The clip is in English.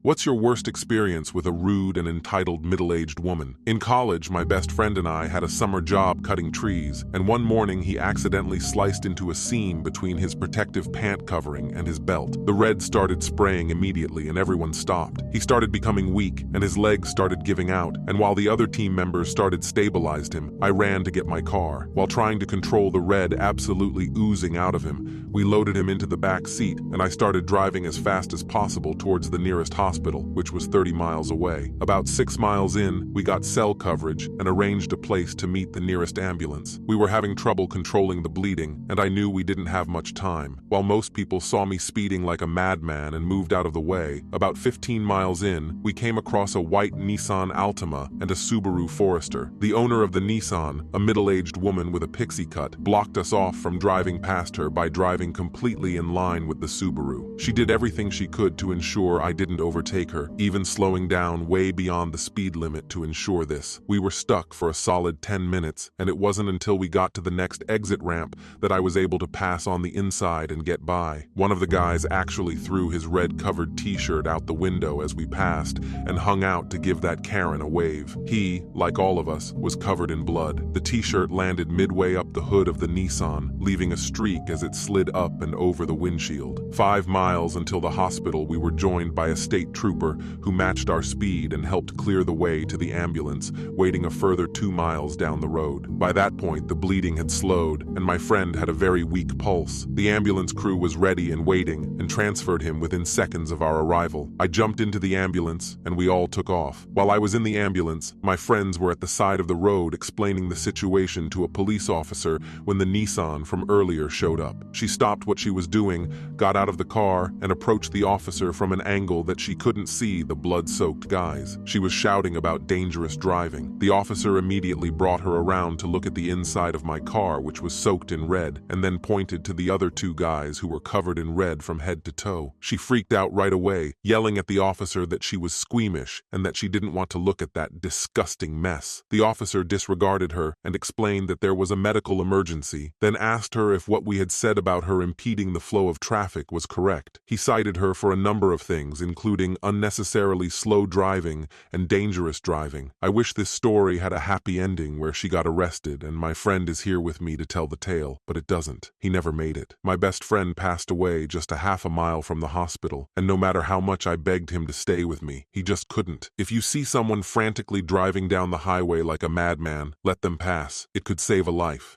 What's your worst experience with a rude and entitled middle-aged woman? In college, my best friend and I had a summer job cutting trees, and one morning he accidentally sliced into a seam between his protective pant covering and his belt. The red started spraying immediately and everyone stopped. He started becoming weak and his legs started giving out, and while the other team members started stabilized him, I ran to get my car. While trying to control the red absolutely oozing out of him, we loaded him into the back seat and I started driving as fast as possible towards the nearest hospital, which was 30 miles away. About 6 miles in, we got cell coverage and arranged a place to meet the nearest ambulance. We were having trouble controlling the bleeding, and I knew we didn't have much time. While most people saw me speeding like a madman and moved out of the way, about 15 miles in, we came across a white Nissan Altima and a Subaru Forester. The owner of the Nissan, a middle-aged woman with a pixie cut, blocked us off from driving past her by driving completely in line with the Subaru. She did everything she could to ensure I didn't overtake her, even slowing down way beyond the speed limit to ensure this. We were stuck for a solid 10 minutes, and it wasn't until we got to the next exit ramp that I was able to pass on the inside and get by. One of the guys actually threw his red-covered t-shirt out the window as we passed and hung out to give that Karen a wave. He, like all of us, was covered in blood. The t-shirt landed midway up the hood of the Nissan, leaving a streak as it slid up and over the windshield. 5 miles until the hospital, we were joined by a state trooper who matched our speed and helped clear the way to the ambulance, waiting a further 2 miles down the road. By that point, the bleeding had slowed, and my friend had a very weak pulse. The ambulance crew was ready and waiting, and transferred him within seconds of our arrival. I jumped into the ambulance, and we all took off. While I was in the ambulance, my friends were at the side of the road explaining the situation to a police officer when the Nissan from earlier showed up. She stopped what she was doing, got out of the car, and approached the officer from an angle that she couldn't see the blood-soaked guys. She was shouting about dangerous driving. The officer immediately brought her around to look at the inside of my car, which was soaked in red, and then pointed to the other 2 guys who were covered in red from head to toe. She freaked out right away, yelling at the officer that she was squeamish and that she didn't want to look at that disgusting mess. The officer disregarded her and explained that there was a medical emergency, then asked her if what we had said about her impeding the flow of traffic was correct. He cited her for a number of things, including unnecessarily slow driving and dangerous driving. I wish this story had a happy ending where she got arrested and my friend is here with me to tell the tale, but it doesn't. He never made it. My best friend passed away just a half a mile from the hospital, and no matter how much I begged him to stay with me, he just couldn't. If you see someone frantically driving down the highway like a madman, let them pass. It could save a life.